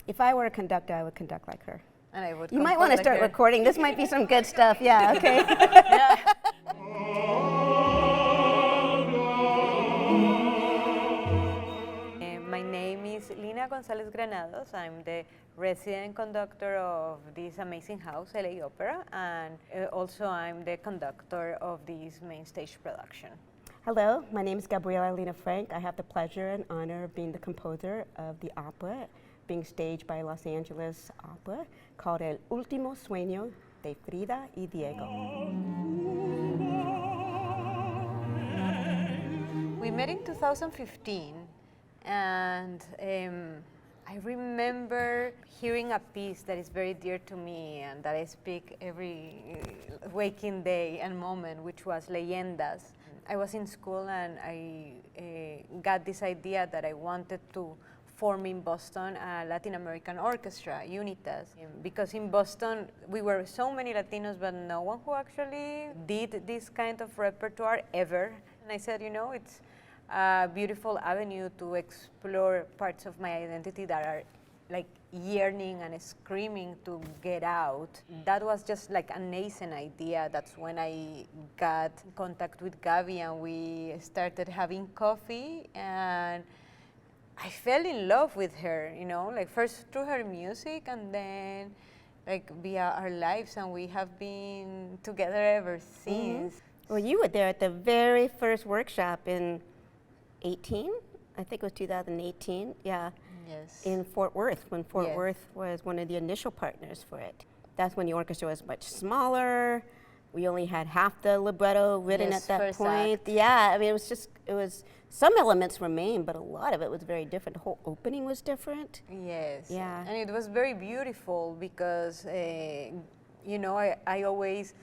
If I were a conductor, I would conduct like her. And I would You might want to like start her. recording. This might be some good stuff. Yeah, okay. My name is Lina González-Granados. I'm the resident conductor of this amazing house, LA Opera, and also I'm the conductor of this main stage production. Hello, my name is Gabriela Lena. I have the pleasure and honor of being the composer of the opera being staged by Los Angeles Opera called El Último Sueño de Frida y Diego. We met in 2015, and I remember hearing a piece that is very dear to me and that I speak every waking day and moment, which was Leyendas. I was in school and I got this idea that I wanted to form in Boston a Latin American orchestra, Unitas, because in Boston we were so many Latinos, but no one who actually did this kind of repertoire ever. And I said, you know, it's a beautiful avenue to explore parts of my identity that are like yearning and screaming to get out. That was just like a nascent idea. That's when I got in contact with Gabi and we started having coffee, and I fell in love with her, you know, like first through her music and then like via our lives, and we have been together ever since. Mm-hmm. Well, you were there at the very first workshop in 18? I think it was 2018, yeah. Yes. In Fort Worth, when Fort Worth was one of the initial partners for it. That's when the orchestra was much smaller. We only had half the libretto written at that point. Act. Yeah, I mean, it was, some elements remained, but a lot of it was very different. The whole opening was different. Yes. Yeah. And it was very beautiful because, you know, I always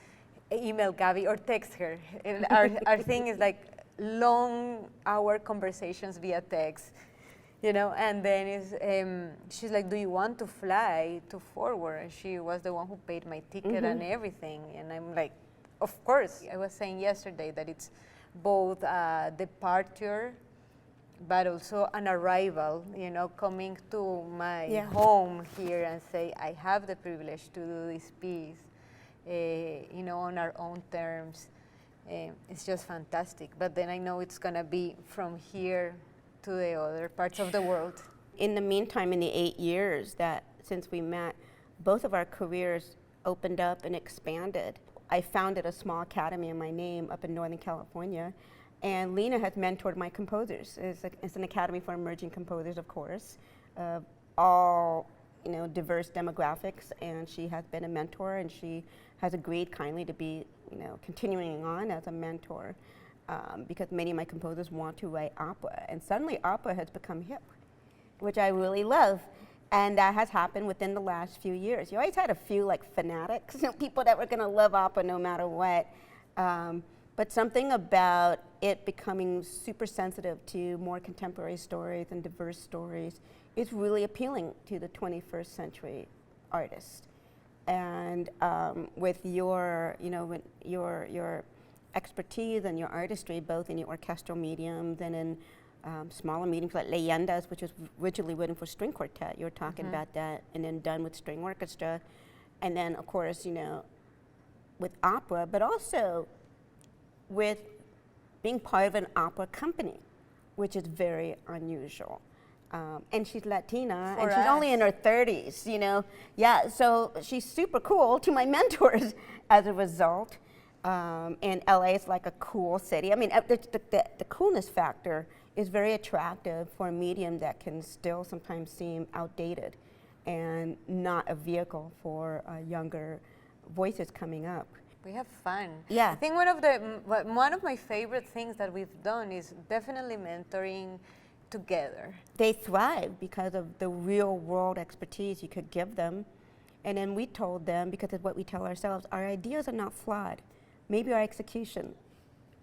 email Gabi or text her. Our thing is like long hour conversations via text. You know, and then she's like, do you want to fly to Fort Worth? And she was the one who paid my ticket and everything. And I'm like, of course. I was saying yesterday that it's both a departure, but also an arrival, you know, coming to my home here and say, I have the privilege to do this piece, you know, on our own terms. It's just fantastic. But then I know it's going to be from here to the other parts of the world. In the meantime, in the 8 years that since we met, both of our careers opened up and expanded. I founded a small academy in my name up in Northern California, and Lina has mentored my composers. It's an academy for emerging composers, of course, all, you know, diverse demographics, and she has been a mentor, and she has agreed kindly to be, you know, continuing on as a mentor. Because many of my composers want to write opera, and suddenly opera has become hip, which I really love, and that has happened within the last few years. You always had a few like fanatics, you know, people that were going to love opera no matter what, but something about it becoming super sensitive to more contemporary stories and diverse stories is really appealing to the 21st century artist. And with your, you know, with your expertise and your artistry, both in your orchestral mediums and in smaller mediums like Leyendas, which was originally written for string quartet. You were talking about that, and then done with string orchestra. And then, of course, you know, with opera, but also with being part of an opera company, which is very unusual. And she's Latina, and she's only in her 30s, you know. Yeah, so she's super cool to my mentors as a result. And LA is like a cool city. I mean, the coolness factor is very attractive for a medium that can still sometimes seem outdated and not a vehicle for younger voices coming up. We have fun. Yeah. I think one of my favorite things that we've done is definitely mentoring together. They thrive because of the real world expertise you could give them. And then we told them, because of what we tell ourselves, our ideas are not flawed. Maybe our execution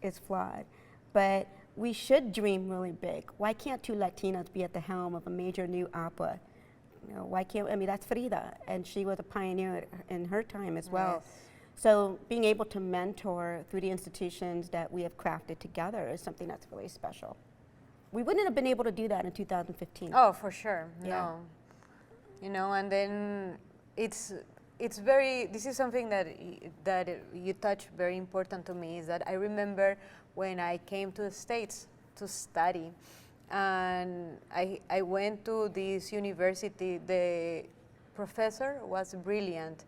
is flawed, but we should dream really big. Why can't two Latinas be at the helm of a major new opera? You know, why can't, I mean, that's Frida, and she was a pioneer in her time as well. Yes. So being able to mentor through the institutions that we have crafted together is something that's really special. We wouldn't have been able to do that in 2015. Oh, for sure, Yeah. no. you know, and then it's very, this is something that you touch very important to me, is that I remember when I came to the States to study, and I went to this university. The professor was brilliant,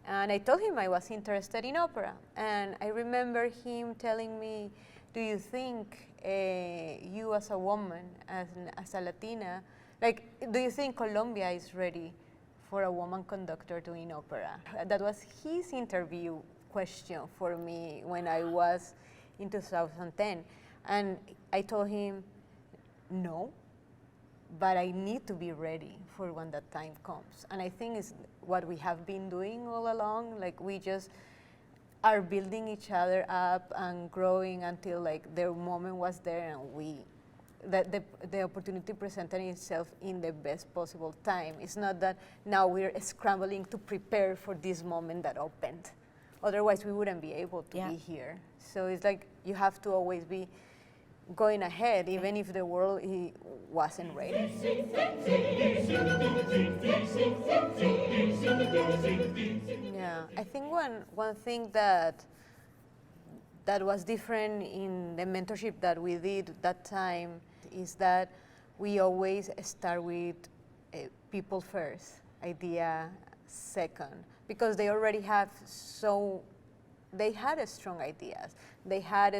and I told him I was interested in opera, and I remember him telling me, do you think you as a woman, as a Latina, like, do you think Colombia is ready for a woman conductor doing opera? That was his interview question for me when I was in 2010. And I told him, no, but I need to be ready for when that time comes. And I think it's what we have been doing all along. Like, we just are building each other up and growing until like the moment was there, and the opportunity presented itself in the best possible time. It's not that now we're scrambling to prepare for this moment that opened. Otherwise, we wouldn't be able to be here. So it's like you have to always be going ahead, even if the world wasn't ready. Yeah, I think one thing that was different in the mentorship that we did that time is that we always start with people first, idea second, because they already have they had strong ideas, they had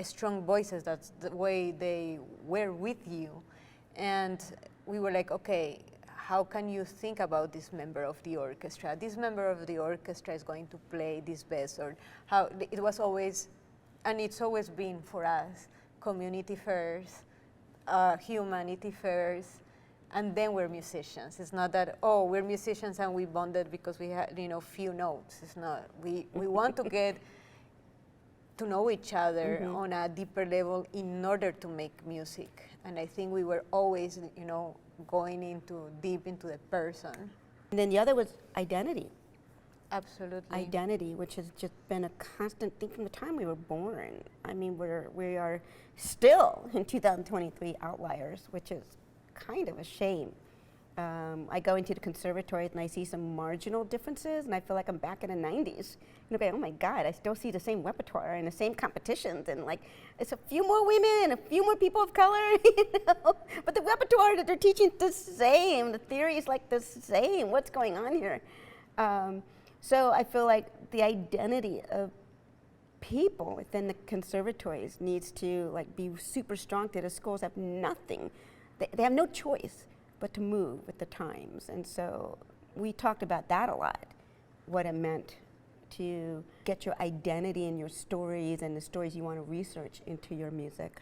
strong voices. That's the way they were with you, and we were like, okay, how can you think about this member of the orchestra? This member of the orchestra is going to play this bass, or how it was always, and it's always been for us, community first, humanity first, and then we're musicians. It's not that, oh, we're musicians and we bonded because we had, few notes. It's not. We want to get to know each other on a deeper level in order to make music. And I think we were always, going deep into the person. And then the other was identity. Absolutely. Identity, which has just been a constant thing from the time we were born. I mean, we are still in 2023 outliers, which is kind of a shame. I go into the conservatories and I see some marginal differences, and I feel like I'm back in the 90s. Oh my God, I still see the same repertoire and the same competitions, and like, it's a few more women, a few more people of color, but the repertoire that they're teaching is the same. The theory is like the same. What's going on here? So I feel like the identity of people within the conservatories needs to like be super strong. That the schools have nothing. They have no choice but to move with the times. And so we talked about that a lot, what it meant to get your identity and your stories and the stories you want to research into your music.